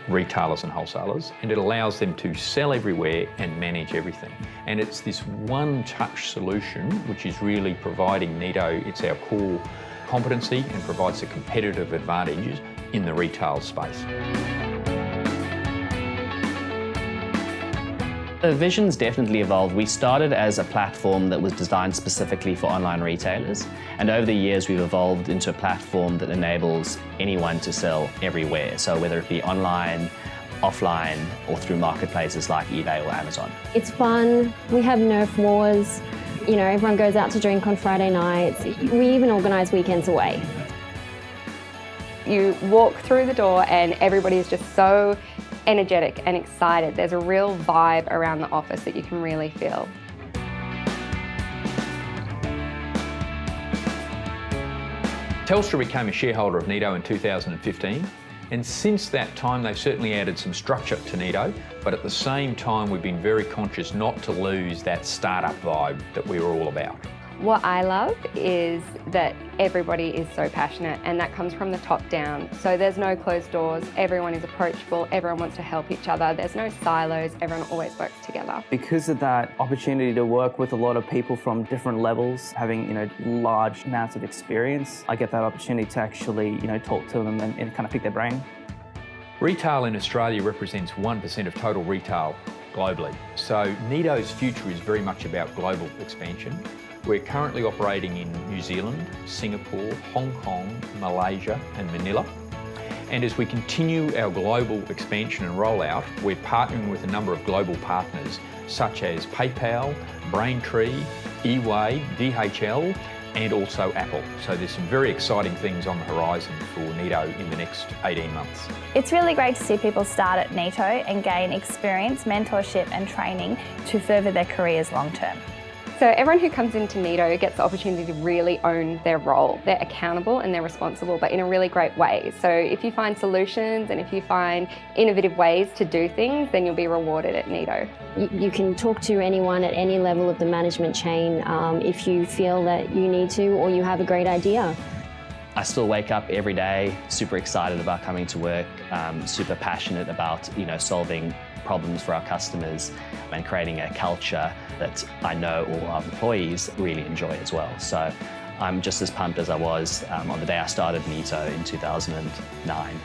retailers and wholesalers, and it allows them to sell everywhere and manage everything. And it's this one-touch solution which is really providing Neto, it's our core competency and provides a competitive advantage in the retail space. The vision's definitely evolved. We started as a platform that was designed specifically for online retailers, and over the years we've evolved into a platform that enables anyone to sell everywhere. So whether it be online, offline, or through marketplaces like eBay or Amazon. It's fun, we have Nerf wars, you know, everyone goes out to drink on Friday nights. We even organise weekends away. You walk through the door and everybody is just so energetic and excited. There's a real vibe around the office that you can really feel. Telstra became a shareholder of Neto in 2015, and since that time they've certainly added some structure to Neto, but at the same time we've been very conscious not to lose that startup vibe that we were all about. What I love is that everybody is so passionate, and that comes from the top down. So there's no closed doors, everyone is approachable, everyone wants to help each other, there's no silos, everyone always works together. Because of that opportunity to work with a lot of people from different levels, having large amounts of experience, I get that opportunity to actually talk to them and kind of pick their brain. Retail in Australia represents 1% of total retail globally. So Neto's future is very much about global expansion. We're currently operating in New Zealand, Singapore, Hong Kong, Malaysia and Manila. And as we continue our global expansion and rollout, we're partnering with a number of global partners such as PayPal, Braintree, eWay, DHL and also Apple. So there's some very exciting things on the horizon for Neto in the next 18 months. It's really great to see people start at Neto and gain experience, mentorship and training to further their careers long term. So everyone who comes into Neto gets the opportunity to really own their role. They're accountable and they're responsible, but in a really great way. So if you find solutions and if you find innovative ways to do things, then you'll be rewarded at Neto. You can talk to anyone at any level of the management chain if you feel that you need to or you have a great idea. I still wake up every day super excited about coming to work, super passionate about solving problems for our customers and creating a culture that I know all our employees really enjoy as well. So I'm just as pumped as I was on the day I started Neto in 2009.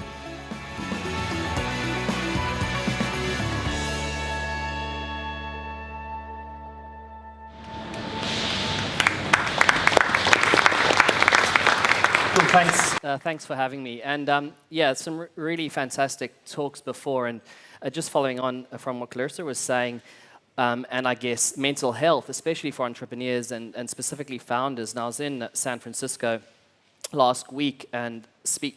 Thanks for having me. And yeah, some really fantastic talks before. And just following on from what Clarissa was saying, and I guess mental health, especially for entrepreneurs and specifically founders. And I was in San Francisco last week and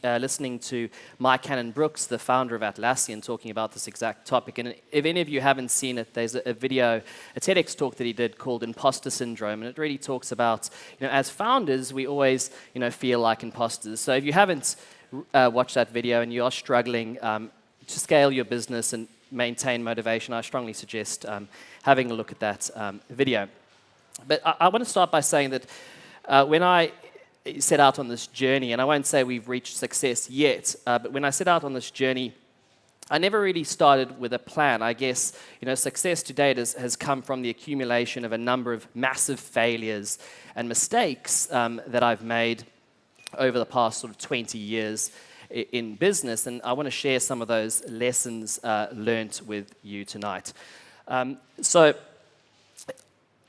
listening to Mike Cannon-Brookes, the founder of Atlassian, talking about this exact topic. And if any of you haven't seen it, there's a video, a TEDx talk that he did called Imposter Syndrome. And it really talks about, as founders, we always, feel like imposters. So if you haven't watched that video and you are struggling to scale your business and maintain motivation, I strongly suggest having a look at that video. But I want to start by saying that when I set out on this journey, and I won't say we've reached success yet, but when I set out on this journey, I never really started with a plan. I guess, success to date has come from the accumulation of a number of massive failures and mistakes that I've made over the past sort of 20 years in business, and I want to share some of those lessons learnt with you tonight. So,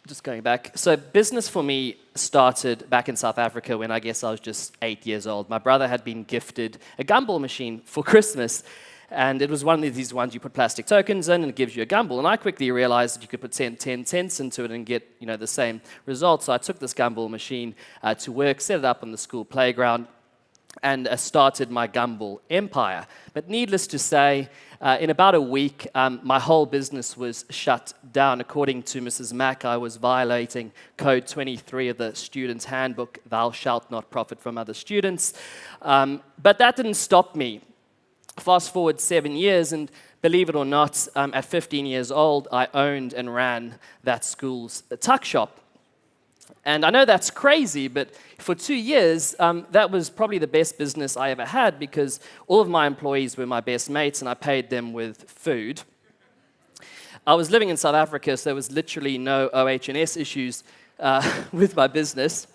just going back. So business for me started back in South Africa when I guess I was just 8 years old. My brother had been gifted a gumball machine for Christmas, and it was one of these ones you put plastic tokens in and it gives you a gumball. And I quickly realized that you could put 10 cents into it and get the same result. So I took this gumball machine to work, set it up on the school playground, and started my gumball empire. But needless to say, in about a week, my whole business was shut down. According to Mrs. Mack, I was violating Code 23 of the Student's Handbook, thou shalt not profit from other students. But that didn't stop me. Fast forward 7 years, and believe it or not, at 15 years old, I owned and ran that school's tuck shop. And I know that's crazy, but for 2 years, that was probably the best business I ever had because all of my employees were my best mates and I paid them with food. I was living in South Africa, so there was literally no OH&S issues with my business.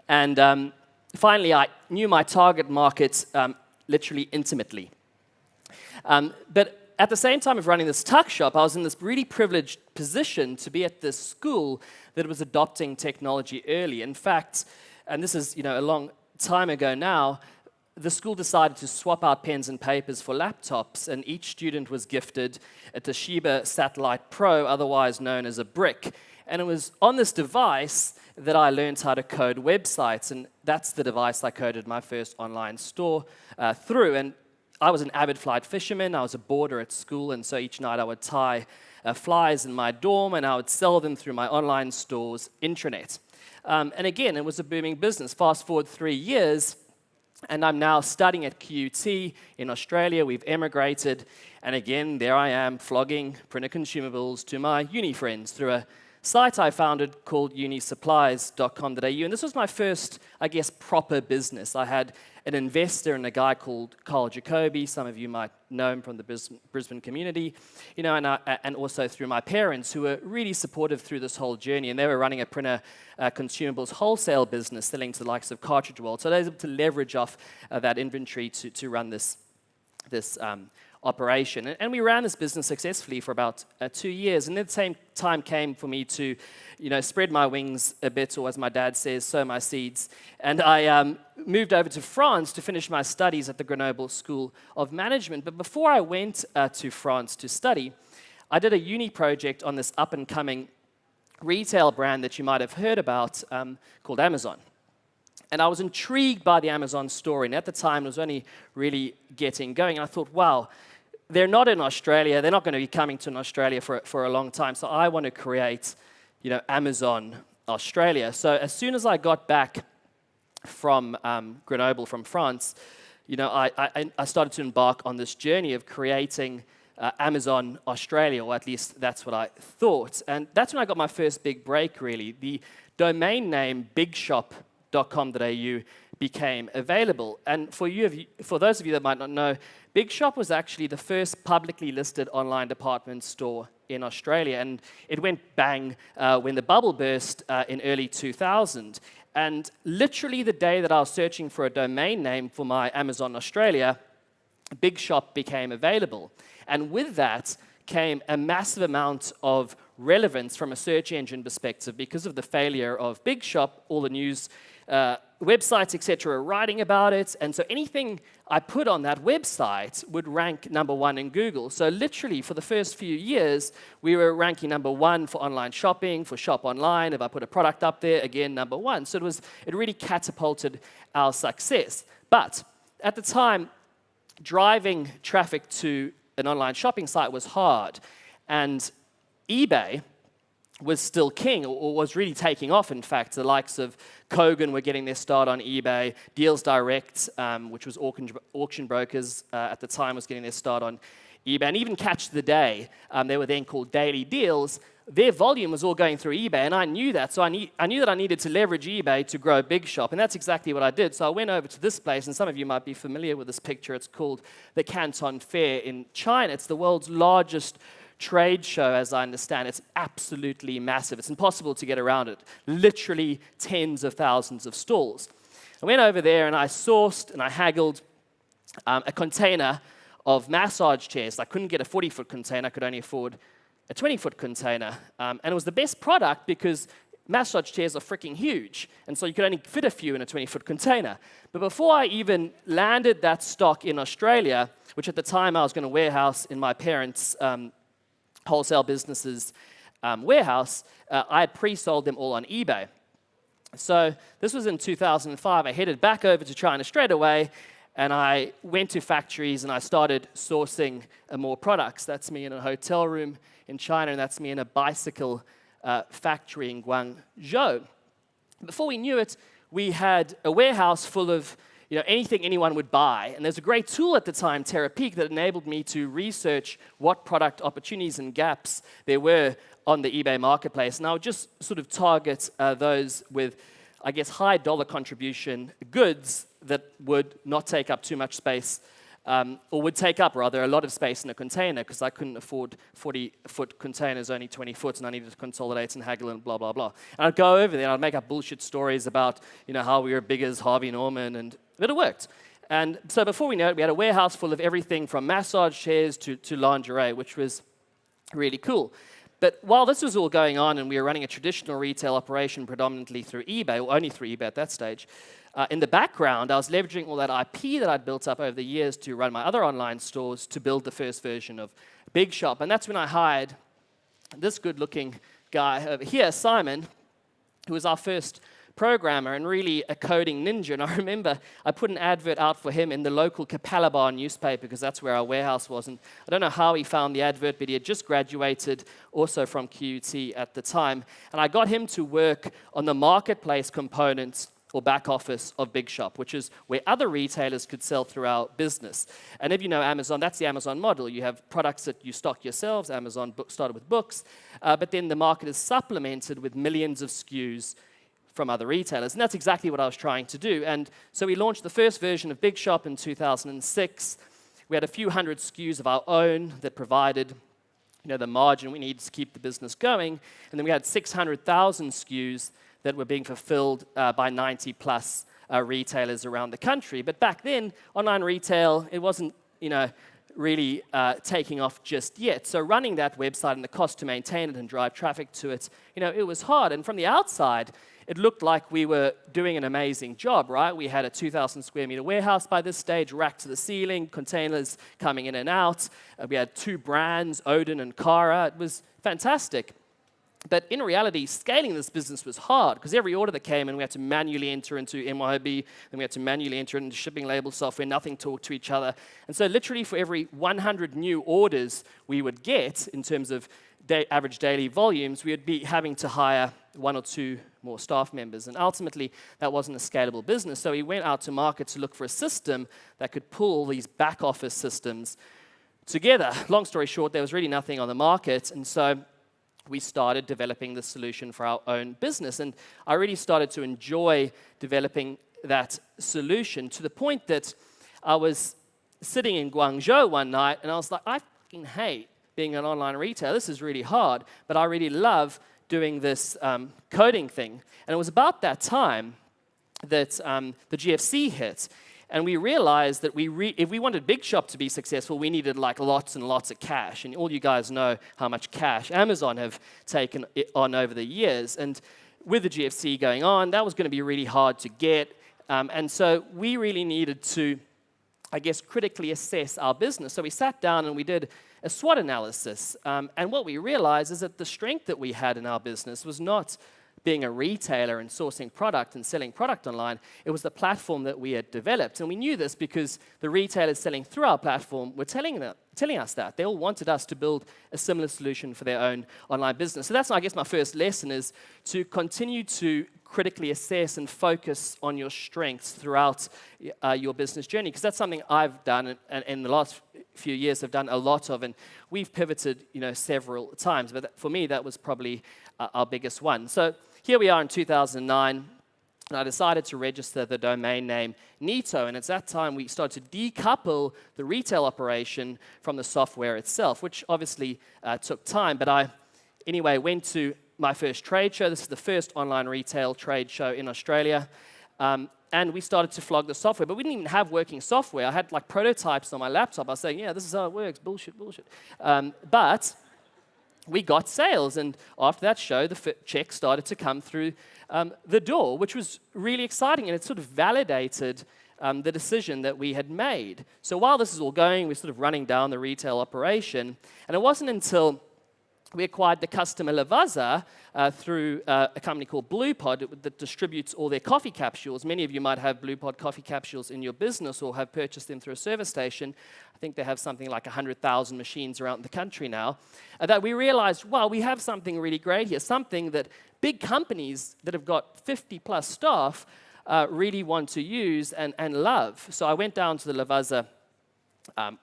And finally, I knew my target market literally intimately. But at the same time of running this tuck shop, I was in this really privileged position to be at this school that was adopting technology early. In fact, and this is a long time ago now, the school decided to swap out pens and papers for laptops, and each student was gifted a Toshiba Satellite Pro, otherwise known as a brick. And it was on this device that I learned how to code websites, and that's the device I coded my first online store through. And I was an avid fly fisherman. I was a boarder at school, and so each night I would tie flies in my dorm, and I would sell them through my online store's intranet. And again, it was a booming business. Fast forward 3 years, and I'm now studying at QUT in Australia. We've emigrated, and again, there I am flogging printer consumables to my uni friends through a site I founded called unisupplies.com.au, and this was my first, I guess, proper business. I had an investor and a guy called Carl Jacoby. Some of you might know him from the Brisbane community, and also through my parents, who were really supportive through this whole journey, and they were running a printer consumables wholesale business selling to the likes of Cartridge World, so they were able to leverage off that inventory to run this operation. And we ran this business successfully for about 2 years. And then the same time came for me to, spread my wings a bit, or as my dad says, sow my seeds. And I moved over to France to finish my studies at the Grenoble School of Management. But before I went to France to study, I did a uni project on this up-and-coming retail brand that you might have heard about called Amazon. And I was intrigued by the Amazon story, and at the time it was only really getting going. And I thought, wow, they're not in Australia. They're not going to be coming to Australia for a long time. So I want to create, Amazon Australia. So as soon as I got back from Grenoble, from France, I started to embark on this journey of creating Amazon Australia, or at least that's what I thought. And that's when I got my first big break, really. The domain name bigshop.com.au became available. And for those of you that might not know, Big Shop was actually the first publicly listed online department store in Australia. And it went bang when the bubble burst in early 2000. And literally the day that I was searching for a domain name for my Amazon Australia, Big Shop became available. And with that came a massive amount of relevance from a search engine perspective. Because of the failure of Big Shop, all the news websites, etc., are writing about it, and so anything I put on that website would rank #1 in Google. So literally, for the first few years, we were ranking #1 for online shopping, for shop online. If I put a product up there, again, #1. So it really catapulted our success. But at the time, driving traffic to an online shopping site was hard, and eBay was still king, or was really taking off, in fact. The likes of Kogan were getting their start on eBay. Deals Direct, which was auction brokers at the time, was getting their start on eBay. And even Catch the Day, they were then called Daily Deals. Their volume was all going through eBay, and I knew that. So I knew that I needed to leverage eBay to grow Big Shop, and that's exactly what I did. So I went over to this place, and some of you might be familiar with this picture. It's called the Canton Fair in China. It's the world's largest trade show, as I understand. It's absolutely massive. It's impossible to get around it. Literally tens of thousands of stalls. I went over there and I sourced and I haggled a container of massage chairs. I couldn't get a 40-foot container. I could only afford a 20-foot container. And it was the best product because massage chairs are freaking huge. And so you could only fit a few in a 20-foot container. But before I even landed that stock in Australia, which at the time I was going to warehouse in my parents' wholesale businesses warehouse, I had pre-sold them all on eBay. So this was in 2005. I headed back over to China straight away, and I went to factories and I started sourcing more products. That's me in a hotel room in China, and that's me in a bicycle factory in Guangzhou. Before we knew it, we had a warehouse full of anything anyone would buy. And there's a great tool at the time, Terapeak, that enabled me to research what product opportunities and gaps there were on the eBay marketplace. And I would just sort of target those with, I guess, high dollar contribution goods that would not take up too much space, or would take up, rather, a lot of space in a container, because I couldn't afford 40-foot containers, only 20 foot, and I needed to consolidate and haggle and blah, blah, blah. And I'd go over there, and I'd make up bullshit stories about, how we were big as Harvey Norman, but it worked. And so before we know it, we had a warehouse full of everything from massage chairs to lingerie, which was really cool. But while this was all going on and we were running a traditional retail operation predominantly through eBay, or only through eBay at that stage, in the background, I was leveraging all that IP that I'd built up over the years to run my other online stores to build the first version of Big Shop. And that's when I hired this good-looking guy over here, Simon, who was our first programmer and really a coding ninja. And I remember I put an advert out for him in the local Capalabar newspaper, because that's where our warehouse was. And I don't know how he found the advert, but he had just graduated also from QUT at the time. And I got him to work on the marketplace components or back office of Big Shop, which is where other retailers could sell through our business. And if you know Amazon, that's the Amazon model. You have products that you stock yourselves. Amazon started with books, but then the market is supplemented with millions of SKUs from other retailers. And that's exactly what I was trying to do. And so we launched the first version of Big Shop in 2006. We had a few hundred SKUs of our own that provided the margin we needed to keep the business going. And then we had 600,000 SKUs that were being fulfilled by 90-plus retailers around the country. But back then, online retail, it wasn't really taking off just yet. So running that website and the cost to maintain it and drive traffic to it, it was hard. And from the outside, it looked like we were doing an amazing job, right? We had a 2,000 square meter warehouse by this stage, racked to the ceiling, containers coming in and out. We had 2 brands, Odin and Cara. It was fantastic. But in reality, scaling this business was hard, because every order that came in, we had to manually enter into MYOB, then we had to manually enter into shipping label software, nothing talked to each other. And so literally for every 100 new orders we would get in terms of average daily volumes, we would be having to hire 1 or 2 more staff members. And ultimately, that wasn't a scalable business. So we went out to market to look for a system that could pull these back office systems together. Long story short, there was really nothing on the market. And so we started developing the solution for our own business. And I really started to enjoy developing that solution, to the point that I was sitting in Guangzhou one night and I was like, I fucking hate being an online retailer. This is really hard, but I really love doing this coding thing. And it was about that time that the GFC hit. And we realized that if we wanted Big Shop to be successful, we needed like lots and lots of cash. And all you guys know how much cash Amazon have taken on over the years. And with the GFC going on, that was going to be really hard to get. And so we really needed to, I guess, critically assess our business. So we sat down and we did a SWOT analysis. And what we realized is that the strength that we had in our business was not being a retailer and sourcing product and selling product online. It was the platform that we had developed. And we knew this because the retailers selling through our platform were telling us that. They all wanted us to build a similar solution for their own online business. So that's, I guess, my first lesson, is to continue to critically assess and focus on your strengths throughout your business journey, because that's something I've done and in the last few years have done a lot of, and we've pivoted several times, but for me that was probably our biggest one. So here we are in 2009, and I decided to register the domain name Neto, and at that time we started to decouple the retail operation from the software itself, which obviously took time, but I anyway went to my first trade show. This is the first online retail trade show in Australia. And we started to flog the software, but we didn't even have working software. I had like prototypes on my laptop. I was saying, yeah, this is how it works, bullshit. But we got sales, and after that show, the checks started to come through the door, which was really exciting, and it sort of validated the decision that we had made. So while this is all going, we're sort of running down the retail operation, and it wasn't until we acquired the customer Lavazza through a company called BluePod that distributes all their coffee capsules. Many of you might have BluePod coffee capsules in your business or have purchased them through a service station. I think they have something like 100,000 machines around the country now. That we realized, wow, we have something really great here, something that big companies that have got 50-plus staff really want to use and love. So I went down to the Lavazza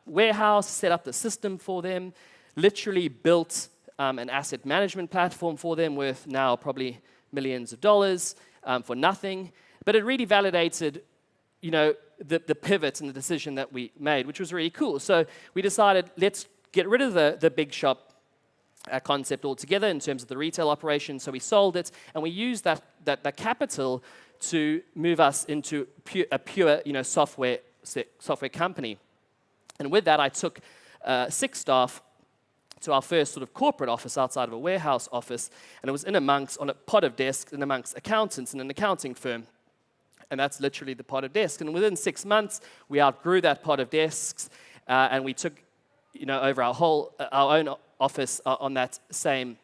warehouse, set up the system for them, literally built an asset management platform for them worth now probably millions of dollars for nothing. But it really validated, the pivot and the decision that we made, which was really cool. So we decided, let's get rid of the big shop concept altogether in terms of the retail operation. So we sold it, and we used that capital to move us into a pure, software company. And with that, I took 6 staff to our first sort of corporate office outside of a warehouse office, and it was on a pod of desks and amongst accountants in an accounting firm. And that's literally the pod of desks. And within 6 months, we outgrew that pod of desks, and we took, over our own office on that same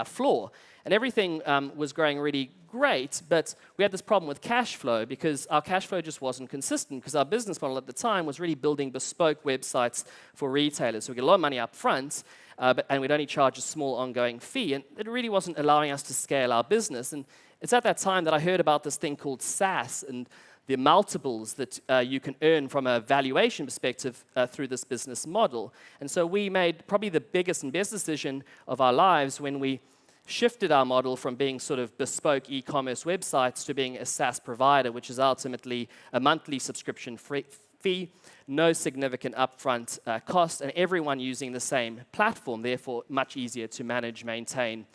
floor. And everything was growing really great, but we had this problem with cash flow because our cash flow just wasn't consistent because our business model at the time was really building bespoke websites for retailers. So we get a lot of money up front, and we'd only charge a small ongoing fee, and it really wasn't allowing us to scale our business. And it's at that time that I heard about this thing called SaaS and the multiples that you can earn from a valuation perspective through this business model. And so we made probably the biggest and best decision of our lives when we shifted our model from being sort of bespoke e-commerce websites to being a SaaS provider, which is ultimately a monthly subscription fee, no significant upfront cost, and everyone using the same platform, therefore much easier to manage, maintain,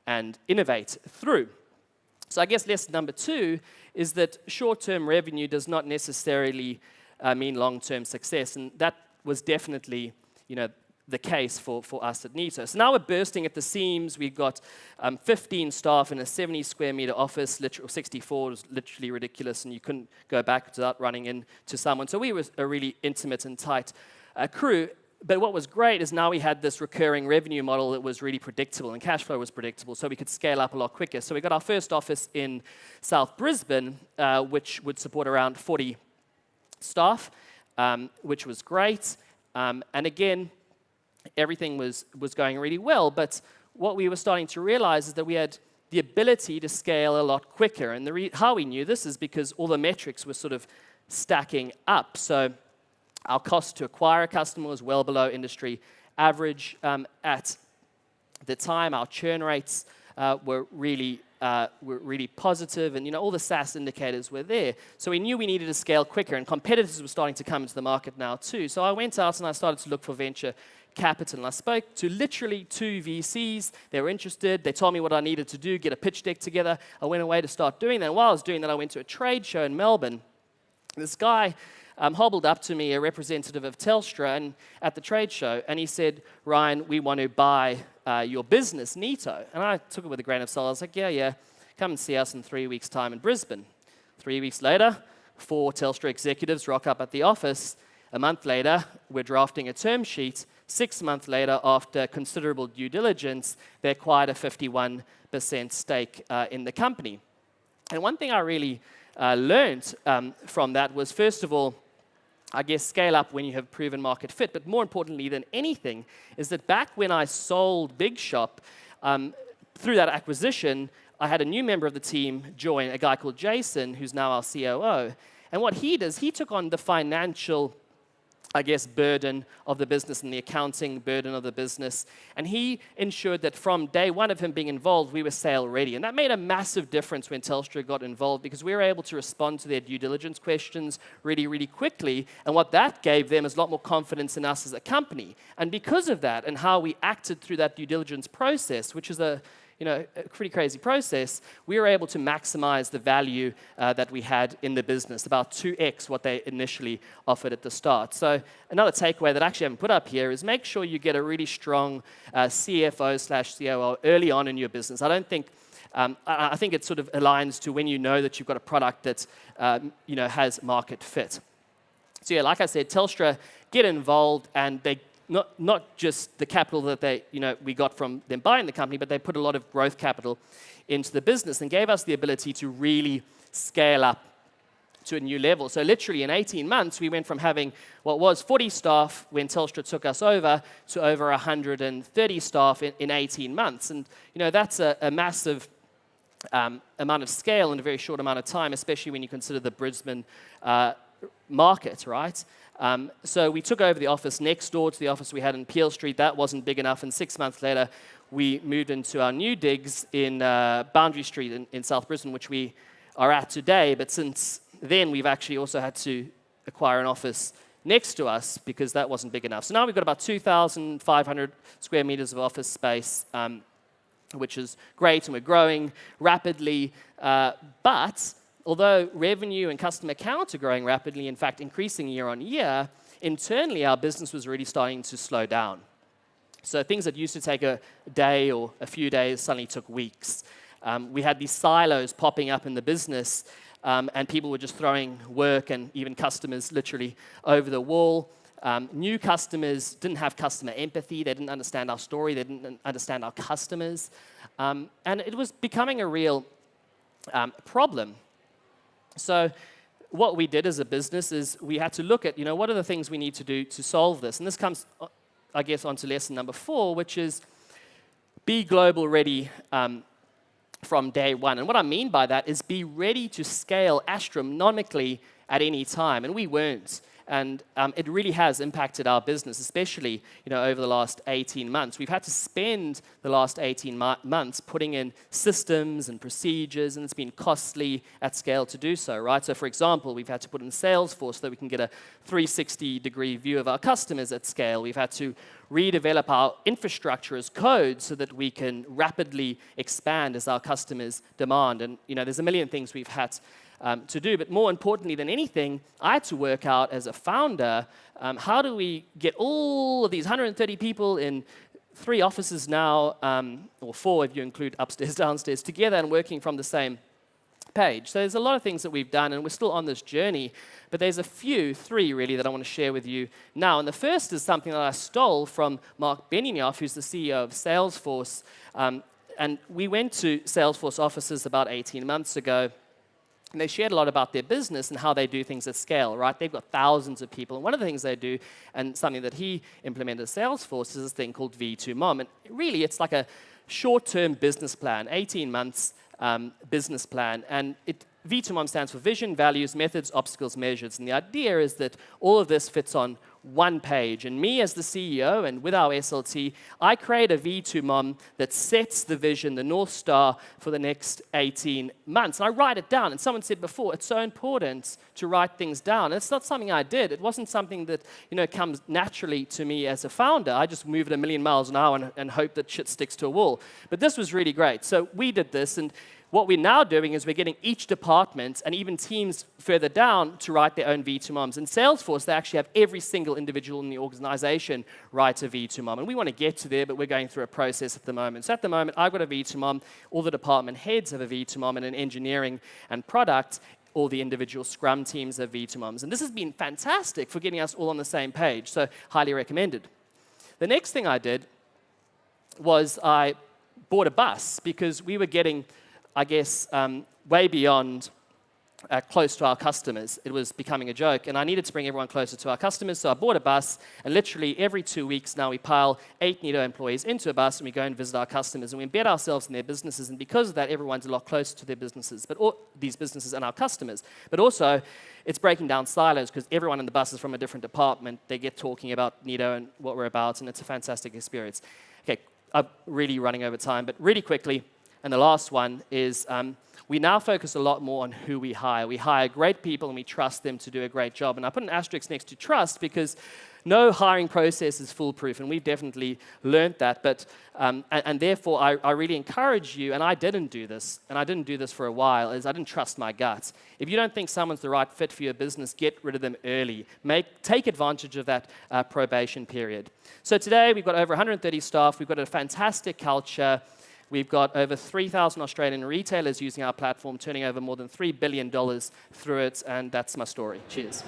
and innovate through. So I guess lesson number 2 is that short-term revenue does not necessarily mean long-term success, and that was definitely, the case for us at Neto. So now we're bursting at the seams. We've got 15 staff in a 70 square meter office, 64 was literally ridiculous, and you couldn't go back without running into someone. So we were a really intimate and tight crew. But what was great is now we had this recurring revenue model that was really predictable, and cash flow was predictable, so we could scale up a lot quicker. So we got our first office in South Brisbane, which would support around 40 staff, which was great. And again, everything was going really well, but what we were starting to realize is that we had the ability to scale a lot quicker. And how we knew this is because all the metrics were sort of stacking up. So our cost to acquire a customer was well below industry average. At the time, our churn rates were really positive, and all the SaaS indicators were there. So we knew we needed to scale quicker, and competitors were starting to come into the market now too. So I went out and I started to look for venture capital, and I spoke to literally 2 VCs. They were interested. They told me what I needed to do, get a pitch deck together. I went away to start doing that. And while I was doing that, I went to a trade show in Melbourne. This guy hobbled up to me, a representative of Telstra, and at the trade show, and he said, "Ryan, we want to buy your business, Neto." And I took it with a grain of salt. I was like, yeah, come and see us in 3 weeks' time in Brisbane. 3 weeks later, 4 Telstra executives rock up at the office. A month later, we're drafting a term sheet. 6 months later, after considerable due diligence, they acquired a 51% stake in the company. And one thing I really learned from that was, first of all, I guess scale up when you have proven market fit. But more importantly than anything is that back when I sold Big Shop, through that acquisition, I had a new member of the team join, a guy called Jason, who's now our COO. And what he does, he took on the financial, I guess, burden of the business and the accounting burden of the business. And he ensured that from day one of him being involved, we were sale ready. And that made a massive difference when Telstra got involved because we were able to respond to their due diligence questions really, really quickly. And what that gave them is a lot more confidence in us as a company. And because of that and how we acted through that due diligence process, which is a pretty crazy process, we were able to maximize the value that we had in the business, about 2x what they initially offered at the start. So another takeaway that I actually haven't put up here is make sure you get a really strong CFO/COO early on in your business. I don't think, I think it sort of aligns to when you know that you've got a product that has market fit. So yeah, like I said, Telstra get involved, and they not just the capital that we got from them buying the company, but they put a lot of growth capital into the business and gave us the ability to really scale up to a new level. So literally in 18 months, we went from having what was 40 staff when Telstra took us over to over 130 staff in 18 months. And that's a massive amount of scale in a very short amount of time, especially when you consider the Brisbane market, right? So we took over the office next door to the office we had in Peel Street. That wasn't big enough, and 6 months later, we moved into our new digs in Boundary Street in South Brisbane, which we are at today. But since then, we've actually also had to acquire an office next to us because that wasn't big enough. So now we've got about 2,500 square meters of office space, which is great, and we're growing rapidly. But although revenue and customer count are growing rapidly, in fact, increasing year on year, internally our business was really starting to slow down. So things that used to take a day or a few days suddenly took weeks. We had these silos popping up in the business, and people were just throwing work and even customers literally over the wall. New customers didn't have customer empathy. They didn't understand our story. They didn't understand our customers. And it was becoming a real problem. So what we did as a business is we had to look at, what are the things we need to do to solve this? And this comes, I guess, onto lesson number 4, which is be global ready from day one. And what I mean by that is be ready to scale astronomically at any time. And we weren't. And it really has impacted our business, especially over the last 18 months. We've had to spend the last 18 months putting in systems and procedures, and it's been costly at scale to do so, right? So, for example, we've had to put in Salesforce so that we can get a 360-degree view of our customers at scale. We've had to redevelop our infrastructure as code so that we can rapidly expand as our customers demand. And there's a million things we've had to do, but more importantly than anything, I had to work out as a founder, how do we get all of these 130 people in 3 offices now, or 4 if you include upstairs, downstairs, together and working from the same page. So there's a lot of things that we've done, and we're still on this journey, but there's 3 really, that I want to share with you now. And the first is something that I stole from Mark Benioff, who's the CEO of Salesforce. And we went to Salesforce offices about 18 months ago, and they shared a lot about their business and how they do things at scale, right? They've got thousands of people. And one of the things they do, and something that he implemented at Salesforce, is this thing called V2MOM. And really, it's like a short-term business plan, 18 months business plan. And V2MOM stands for Vision, Values, Methods, Obstacles, Measures. And the idea is that all of this fits on one page. And me as the CEO and with our SLT, I create a V2MOM that sets the vision, the North Star, for the next 18 months. And I write it down. And someone said before, it's so important to write things down. And it's not something I did. It wasn't something that comes naturally to me as a founder. I just move at 1,000,000 miles an hour and hope that shit sticks to a wall. But this was really great. So we did this, and what we're now doing is we're getting each department and even teams further down to write their own V2MOMs. In Salesforce, they actually have every single individual in the organization write a V2MOM. And we want to get to there, but we're going through a process at the moment. So at the moment, I've got a V2MOM. All the department heads have a V2MOM, and in engineering and product, all the individual Scrum teams have V2MOMs. And this has been fantastic for getting us all on the same page, so highly recommended. The next thing I did was I bought a bus because we were getting, I guess, way beyond close to our customers. It was becoming a joke, and I needed to bring everyone closer to our customers, so I bought a bus, and literally every 2 weeks now we pile 8 Neto employees into a bus, and we go and visit our customers, and we embed ourselves in their businesses, and because of that, everyone's a lot closer to their businesses, these businesses and our customers. But also, it's breaking down silos, because everyone in the bus is from a different department. They get talking about Neto and what we're about, and it's a fantastic experience. Okay, I'm really running over time, but really quickly, and the last one is we now focus a lot more on who we hire. We hire great people and we trust them to do a great job. And I put an asterisk next to trust because no hiring process is foolproof, and we've definitely learned that. But and therefore, I really encourage you, and I didn't do this, and I didn't do this for a while, is I didn't trust my gut. If you don't think someone's the right fit for your business, get rid of them early. Take advantage of that probation period. So today, we've got over 130 staff. We've got a fantastic culture. We've got over 3,000 Australian retailers using our platform, turning over more than $3 billion through it, and that's my story. Cheers.